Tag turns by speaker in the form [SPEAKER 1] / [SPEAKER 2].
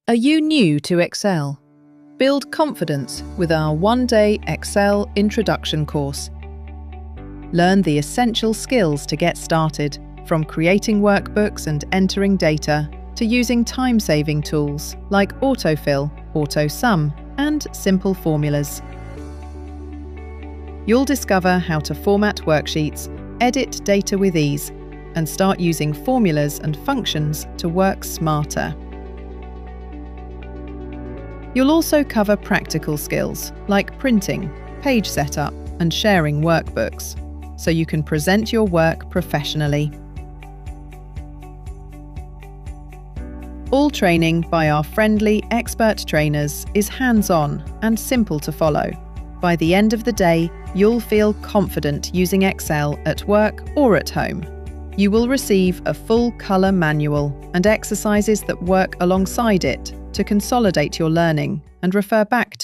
[SPEAKER 1] Are you new to Excel? Build confidence with our one-day Excel introduction course. Learn the essential skills to get started, from creating workbooks and entering data to using time-saving tools like autofill, auto-sum, and simple formulas. You'll discover how to format worksheets, edit data with ease, and start using formulas and functions to work smarter. You'll also cover practical skills like printing, page setup, and sharing workbooks, so you can present your work professionally. All training by our friendly, expert trainers is hands-on and simple to follow. By the end of the day, you'll feel confident using Excel at work or at home. You will receive a full colour manual and exercises that work alongside it to consolidate your learning and refer back